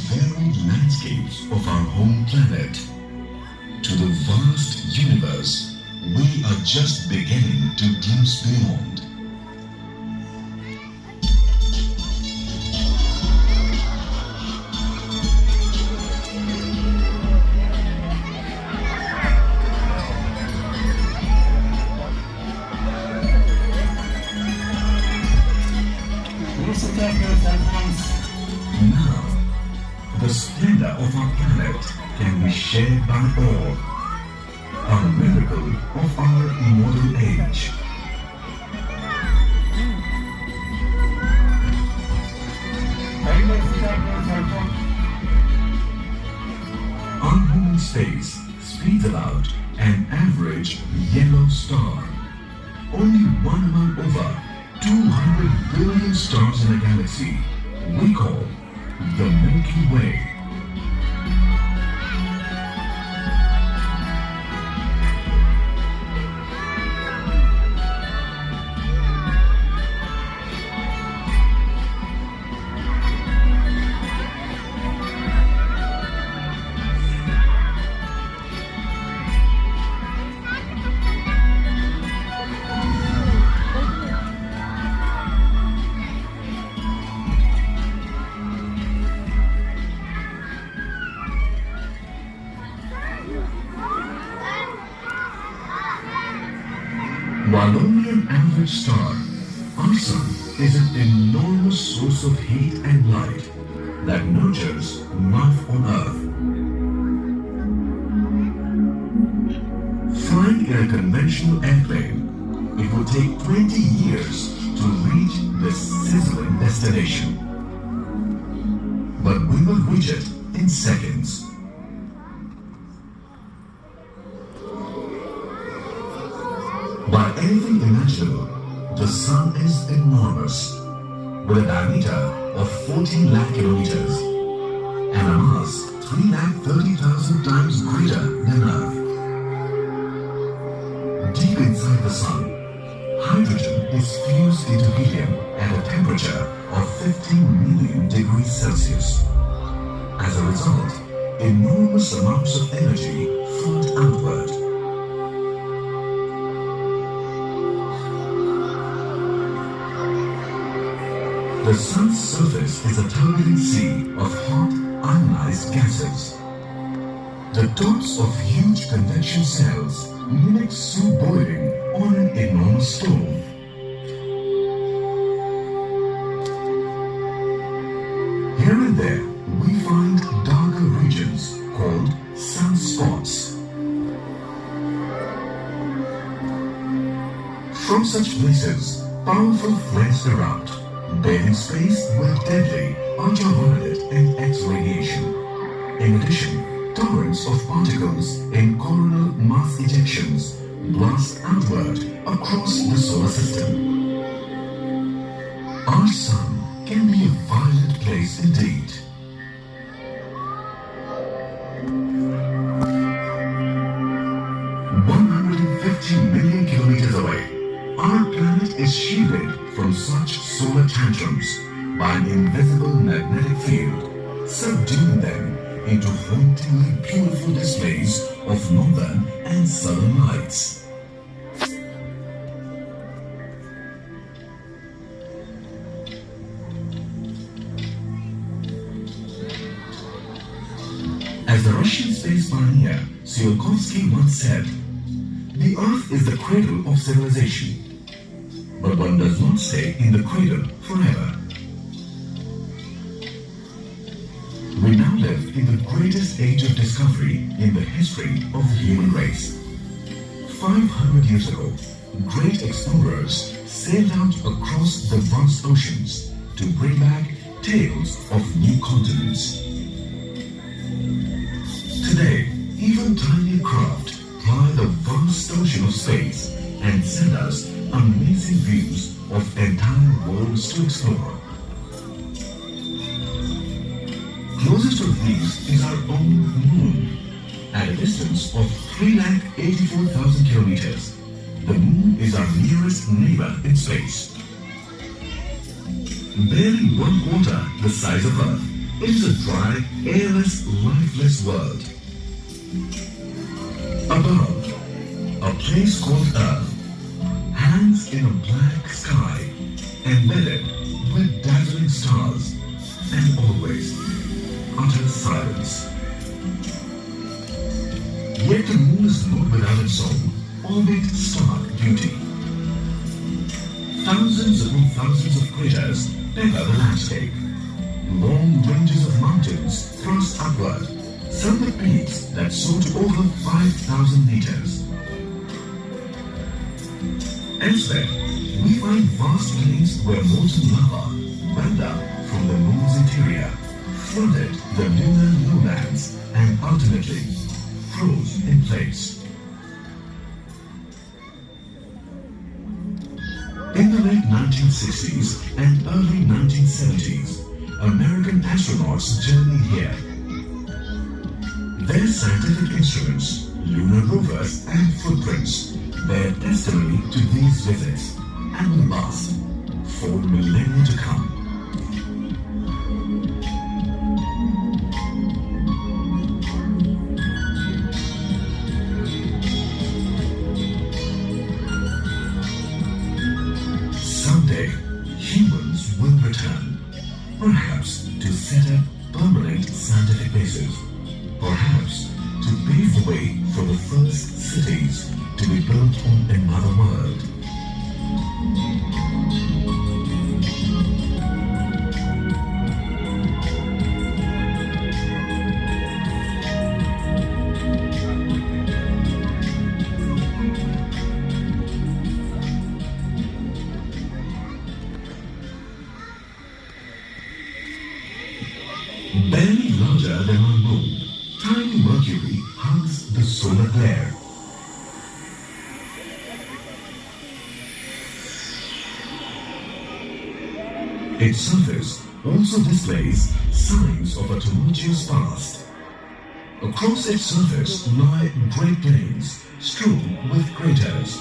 varied landscapes of our home planet to the vast universe we are just beginning to glimpse beyond. Now, the splendor of our planet can be shared by all, a miracle of our modern age. Unhuman space speeds about an average yellow star, only one among over 200 billion stars in a galaxy we call the Milky Way. While only an average star, our sun is an enormous source of heat and light that nurtures life on Earth. Flying in a conventional airplane, it would take 20 years to reach this sizzling destination. But we will reach it in seconds. By anything imaginable, the sun is enormous, with a diameter of 14 lakh kilometers and a mass 330,000 times greater than Earth. Deep inside the sun, hydrogen is fused into helium at a temperature of 15 million degrees Celsius. As a result, enormous amounts of energy flood outward. The sun's surface is a turbulent sea of hot, ionized gases. The tops of huge convection cells mimic soup boiling on an enormous stove. Here and there, we find darker regions called sunspots. From such places, powerful flares erupt, bathing space with deadly ultraviolet and X-radiation. In addition, torrents of particles in coronal mass ejections blast outward across the solar system. Our sun can be a violent place indeed. million kilometers away, our planet is shielded from such solar tantrums by an invisible magnetic field, subduing them into hauntingly beautiful displays of northern and southern lights. As the Russian space pioneer Tsiolkovsky once said, the Earth is the cradle of civilization, but one does not stay in the cradle forever. We now live in the greatest age of discovery in the history of the human race. 500 years ago, great explorers sailed out across the vast oceans to bring back tales of new continents. Today, even tiny craft fly the vast ocean of space and send us amazing views of entire worlds to explore. Closest of these is our own moon. At a distance of 384,000 kilometers, the moon is our nearest neighbor in space. Barely 1/4 the size of Earth, It is a dry, airless, lifeless world. Above, a place called Earth hangs in a black sky, embedded with dazzling stars, and always utter silence. Yet the moon is not without its own, albeit stark beauty. Thousands upon thousands of craters pepper the landscape. Long ranges of mountains thrust upward, some with peaks that soar to over 5,000 meters. Elsewhere, we find vast plains where molten lava welled up from the moon's interior, flooded the lunar lowlands, and ultimately froze in place. In the late 1960s and early 1970s, American astronauts journeyed here. Their scientific instruments, lunar rovers, and footprints bear testimony to these visits and will last for millennia to come. Someday, humans will return, perhaps to set up permanent scientific bases, perhaps to pave the way for the first cities to be built on another world. Barely larger than our moon, tiny Mercury hugs the solar glare. Its surface also displays signs of a tumultuous past. Across its surface lie great plains strewn with craters.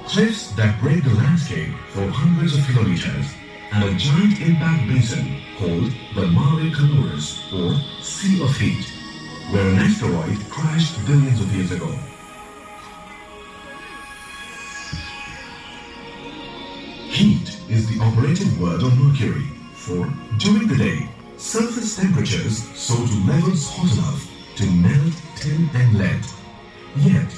Cliffs that break the landscape for hundreds of kilometers, and a giant impact basin called the Mare Caloris, or Sea of Heat, where an asteroid crashed billions of years ago. Heat is the operative word on Mercury, for during the day, surface temperatures soar to levels hot enough to melt tin and lead. Yet,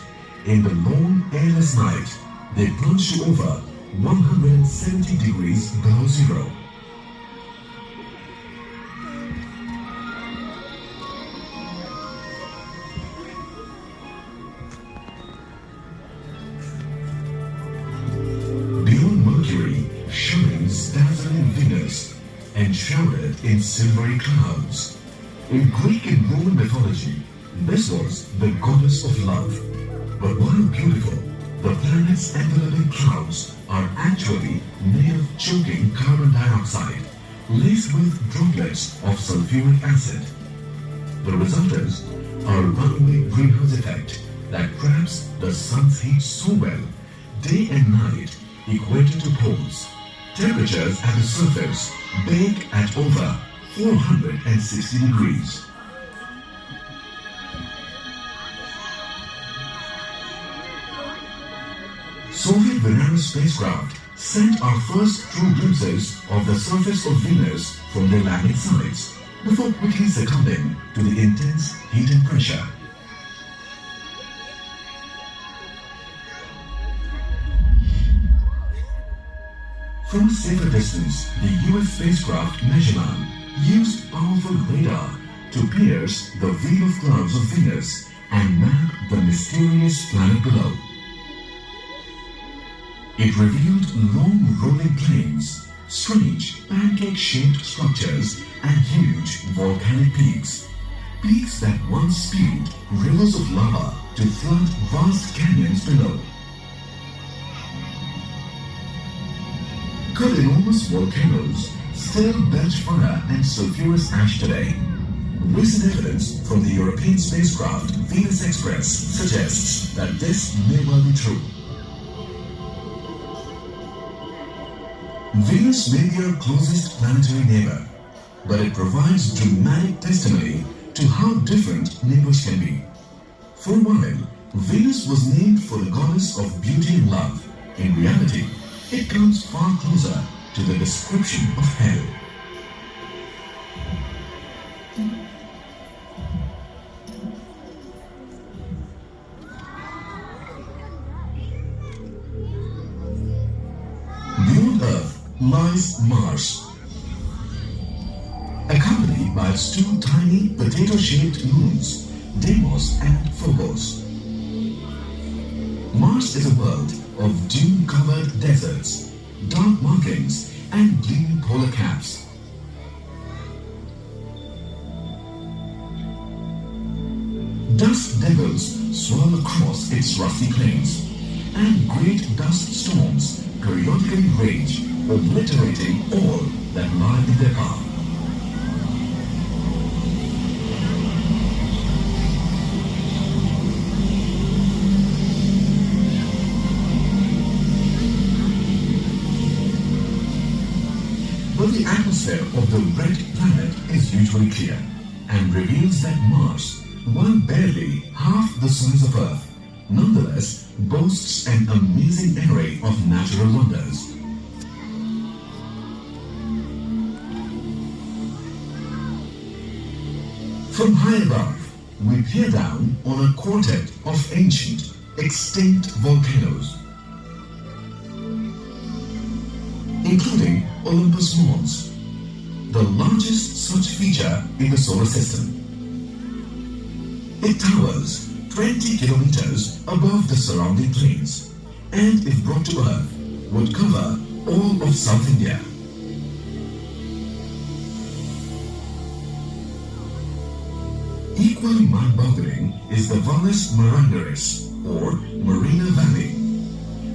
in the long airless night, they plunge to over 170 degrees below zero. Beyond Mercury shines dazzling Venus, enshrouded in silvery clouds. In Greek and Roman mythology, this was the goddess of love. But while beautiful, the planet's enveloping clouds are actually made of choking carbon dioxide, laced with droplets of sulfuric acid. The result is a runaway greenhouse effect that traps the sun's heat so well, day and night equated to poles. Temperatures at the surface bake at over 460 degrees. Soviet Venera spacecraft sent our first true glimpses of the surface of Venus from their landing sites before quickly succumbing to the intense heat and pressure. From a safer distance, the US spacecraft Magellan used powerful radar to pierce the veil of clouds of Venus and map the mysterious planet below. It revealed long rolling plains, strange pancake-shaped structures, and huge volcanic peaks. Peaks that once spewed rivers of lava to flood vast canyons below. Could enormous volcanoes still belch fire and sulfurous ash today? Recent evidence from the European spacecraft Venus Express suggests that this may well be true. Venus may be our closest planetary neighbor, but it provides dramatic testimony to how different neighbors can be. For a while, Venus was named for the goddess of beauty and love. In reality, it comes far closer to the description of hell. Beyond Earth lies Mars, accompanied by its two tiny potato-shaped moons, Deimos and Phobos. Mars is a world of dune-covered deserts, dark markings, and gleaming polar caps. Dust devils swirl across its rusty plains, and great dust storms periodically rage, obliterating all that lie in their path. But the atmosphere of the red planet is usually clear and reveals that Mars, while barely half the size of Earth, nonetheless boasts an amazing array of natural wonders. From high above, we peer down on a quartet of ancient, extinct volcanoes, including Olympus Mons, the largest such feature in the solar system. It towers 20 kilometers above the surrounding plains, and if brought to Earth, would cover all of South India. Equally mind-boggling is the Valles Marineris, or Marina Valley.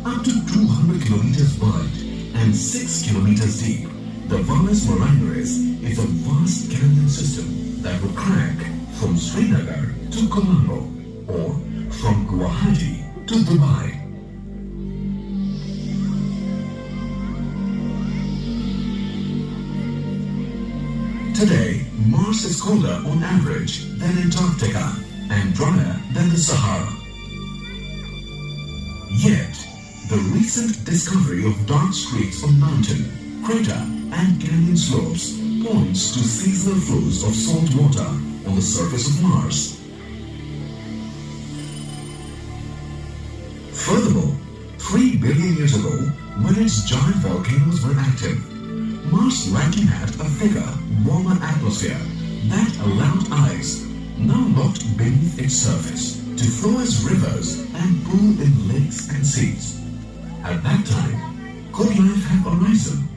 Up to 200 kilometers wide and 6 kilometers deep, the Valles Marineris is a vast canyon system that would crack from Srinagar to Colombo, or from Guwahati to Dubai. Today, Mars is colder on average than Antarctica and drier than the Sahara. Yet, the recent discovery of dark streaks on mountain, crater and canyon slopes points to seasonal flows of salt water on the surface of Mars. Furthermore, 3 billion years ago, when its giant volcanoes were active, Mars likely had a thicker, warmer atmosphere that allowed ice, now locked beneath its surface, to flow as rivers and pool in lakes and seas. At that time, could life have arisen?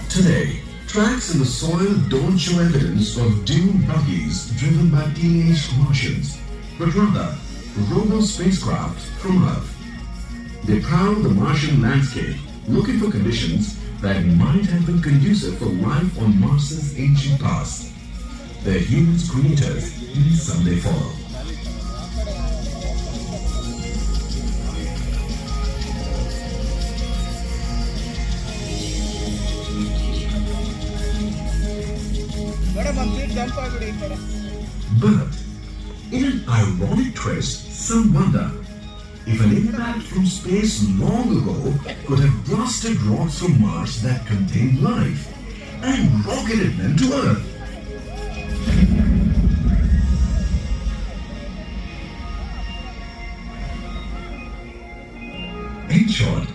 Today, tracks in the soil don't show evidence of dune buggies driven by teenage Martians, but rather robo spacecraft from Earth. They prowl the Martian landscape looking for conditions that might have been conducive for life on Mars's ancient past. They're humans' creators in someday follow. But, in an ironic twist, some wonder if an impact from space long ago could have blasted rocks from Mars that contained life and rocketed them to Earth. In short,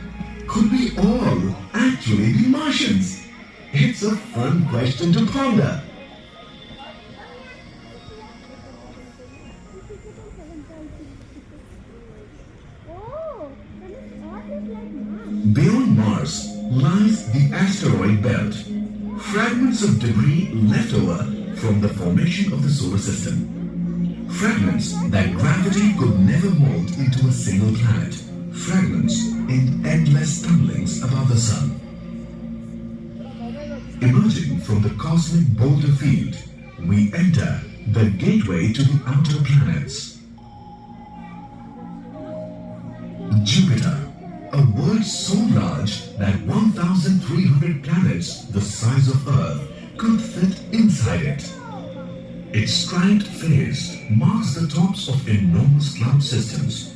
could we all actually be Martians? It's a fun question to ponder. Beyond Mars lies the asteroid belt, fragments of debris left over from the formation of the solar system. Fragments that gravity could never mold into a single planet. Fragments in endless tumblings above the sun. Emerging from the cosmic boulder field, we enter the gateway to the outer planets. Jupiter, a world so large that 1,300 planets the size of Earth could fit inside it. Its striped face marks the tops of enormous cloud systems.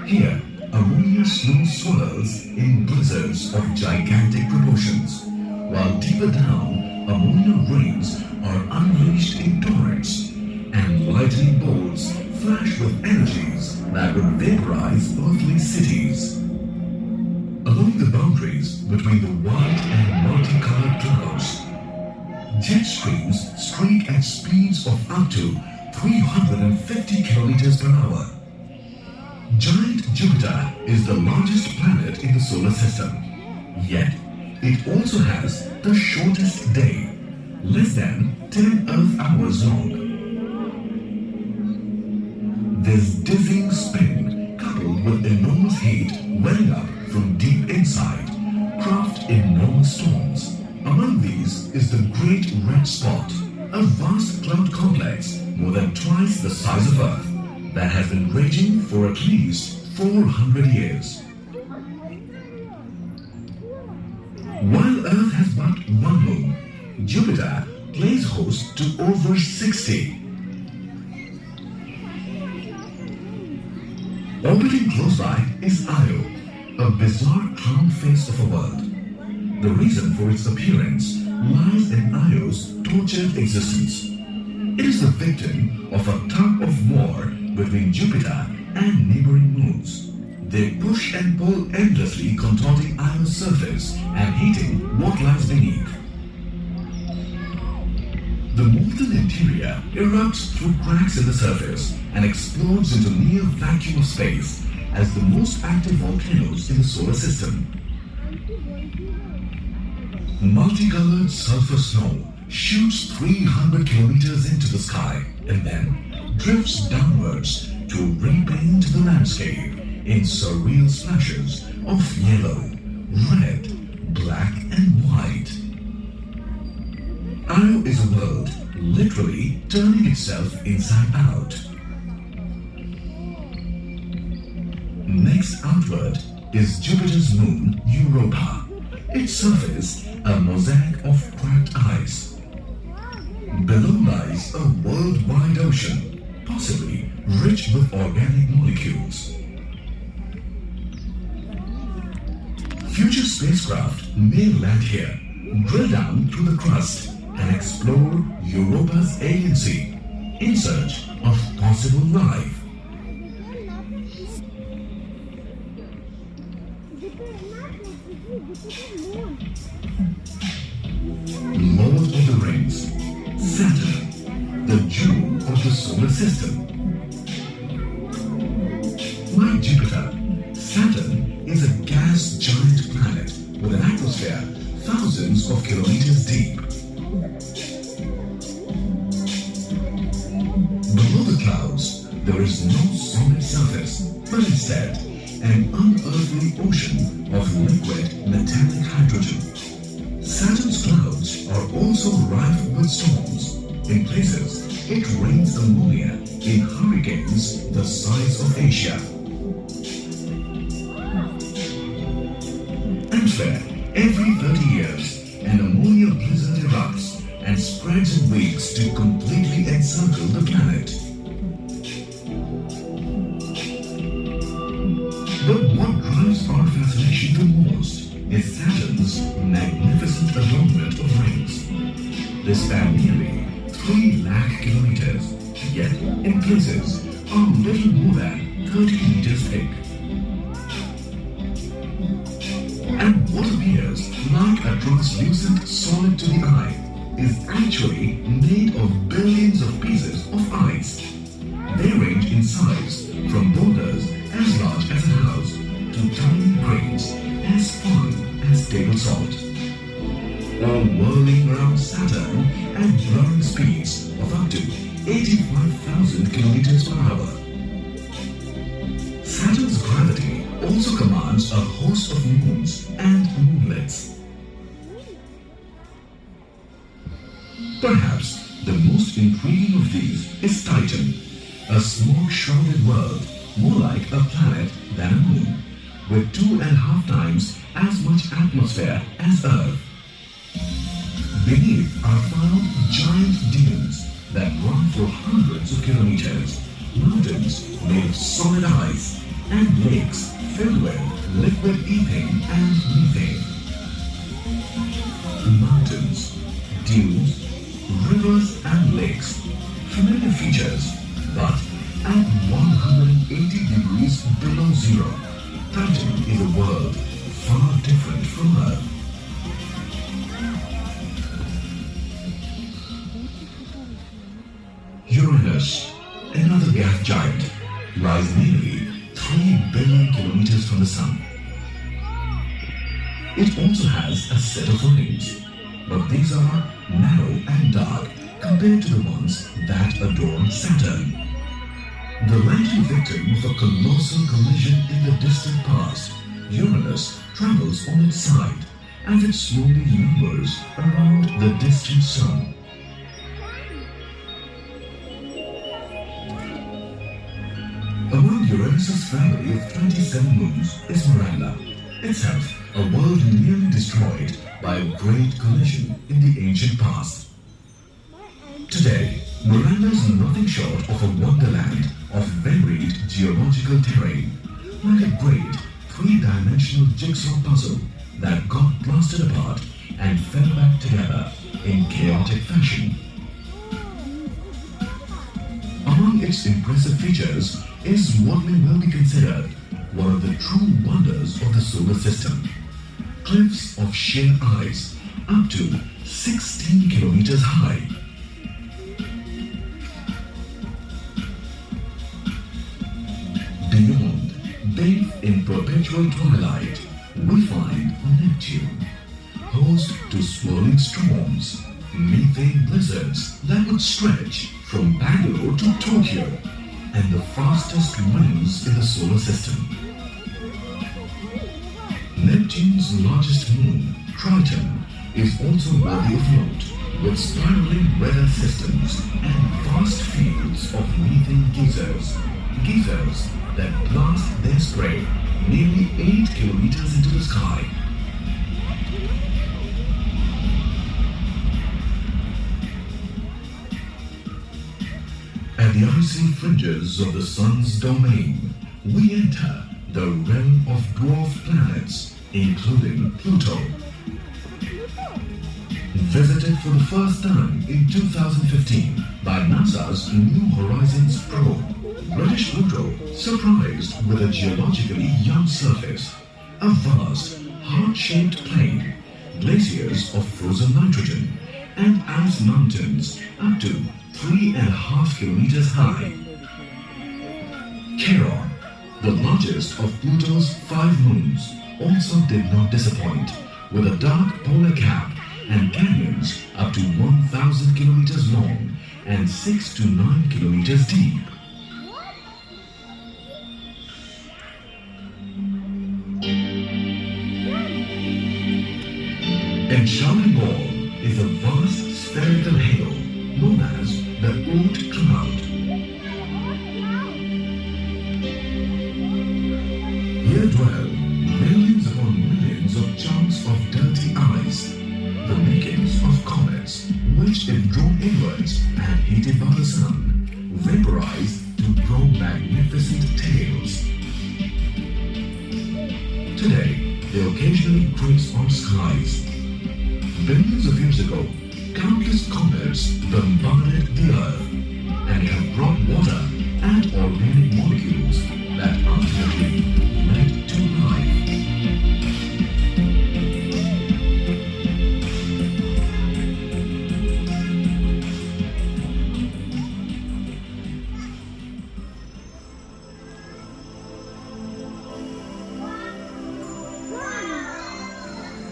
Here, ammonia snow swirls in blizzards of gigantic proportions, while deeper down, ammonia rains are unleashed in torrents, and lightning bolts flash with energies that would vaporize earthly cities. Along the boundaries between the white and multicolored clouds, jet streams streak at speeds of up to 350 kilometers per hour. Giant Jupiter is the largest planet in the solar system, yet it also has the shortest day, less than 10 Earth hours long. This dizzying spin, coupled with enormous heat welling up from deep inside, craft enormous storms. Among these is the Great Red Spot, a vast cloud complex more than twice the size of Earth that has been raging for at least 400 years. While Earth has but one moon, Jupiter plays host to over 60. Orbiting close by is Io, a bizarre clown face of a world. The reason for its appearance lies in Io's tortured existence. It is the victim of a tug of war between Jupiter and neighboring moons. They push and pull endlessly, contorting Io's surface and heating what lies beneath. The molten interior erupts through cracks in the surface and explodes into near vacuum of space as the most active volcanoes in the solar system. Multicolored sulfur snow shoots 300 kilometers into the sky and then drifts downwards to repaint the landscape in surreal splashes of yellow, red, black and white. Io is a world literally turning itself inside out. Next outward is Jupiter's moon Europa, its surface a mosaic of cracked ice. Below lies a worldwide ocean, possibly rich with organic molecules. Future spacecraft may land here, drill down through the crust, and explore Europa's alien sea in search of possible life. Lord of the Rings, Saturn, the jewel of the solar system. Like Jupiter, Saturn is a gas giant planet with an atmosphere thousands of kilometers deep. Below the clouds, there is no solid surface, but instead an unearthly ocean of liquid metallic hydrogen. Saturn's clouds are also rife with storms. In places, it rains ammonia in hurricanes the size of Asia. Elsewhere, every 30 years, an ammonia blizzard erupts and spreads in waves to completely encircle the planet. But what drives our fascination the most is Saturn's magnificent adornment of rings. They span nearly 3 lakh kilometers, yet in places are little more than 30 meters thick. And what appears like a translucent solid to the eye is actually made of billions of pieces of ice. They range in size from boulders as large as a house to tiny grains as fine as table salt, all whirling around Saturn at blurring speeds of up to 85,000 kilometers per hour. Saturn's gravity also commands a host of moons and moonlets. Perhaps the most intriguing of these is Titan, a smoke-shrouded world more like a planet than a moon, with 2.5 times as much atmosphere as Earth. Beneath are found giant dunes that run for hundreds of kilometers, mountains made of solid ice, and lakes filled with liquid ethane and methane. Mountains, dunes, rivers and lakes, familiar features, but at 180 degrees below zero, Titan is a world far different from Earth. Uranus, another gas giant, lies nearly 3 billion kilometers from the Sun. It also has a set of rings, but these are narrow and dark compared to the ones that adorn Saturn. The likely victim of a colossal collision in the distant past, Uranus travels on its side as it slowly lumbers around the distant Sun. Among Uranus' family of 27 moons is Miranda, itself a world nearly destroyed by a great collision in the ancient past. Today, Miranda is nothing short of a wonderland of varied geological terrain, like a great three-dimensional jigsaw puzzle that got blasted apart and fell back together in chaotic fashion. Among its impressive features is what may well be considered one of the true wonders of the solar system. Cliffs of sheer ice up to 16 kilometers high. Beyond, bathed in perpetual twilight, we find Neptune, host to swirling storms, methane blizzards that would stretch from Bangalore to Tokyo, and the fastest winds in the solar system. Neptune's largest moon, Triton, is also worthy of note, with spiraling weather systems and vast fields of methane geysers that blast their spray nearly 8 kilometers into the sky. At the icy fringes of the Sun's domain, we enter the realm of dwarf planets, including Pluto. Visited for the first time in 2015 by NASA's New Horizons probe, British Pluto surprised with a geologically young surface, a vast, heart-shaped plain, glaciers of frozen nitrogen, and ice mountains up to 3.5 kilometers high. Charon, the largest of Pluto's 5 moons, also did not disappoint, with a dark polar cap and canyons up to 1,000 kilometers long and 6 to 9 kilometers deep. Enshrouding all is a vast spherical halo known as the Oort Cloud. Here dwell millions upon millions of chunks of dirty ice, the makings of comets, which if drawn inwards and heated by the sun, vaporize to grow magnificent tails. Today, they occasionally grace our skies. Billions of years ago, countless comets bombarded the Earth and have brought water and organic molecules that ultimately led to life.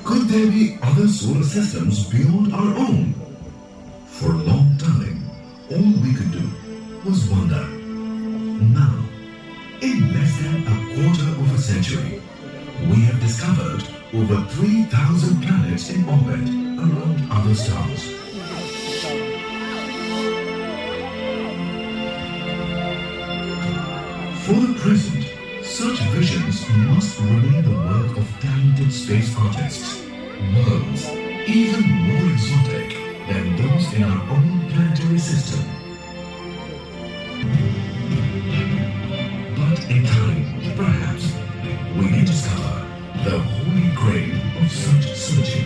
Could there be other solar systems beyond our own? For a long time, all we could do was wonder. Now, in less than a quarter of a century, we have discovered over 3,000 planets in orbit around other stars. For the present, such visions must remain the work of talented space artists, worlds even more exotic than those in our own planetary system. But in time, perhaps, we may discover the holy grail of such searching.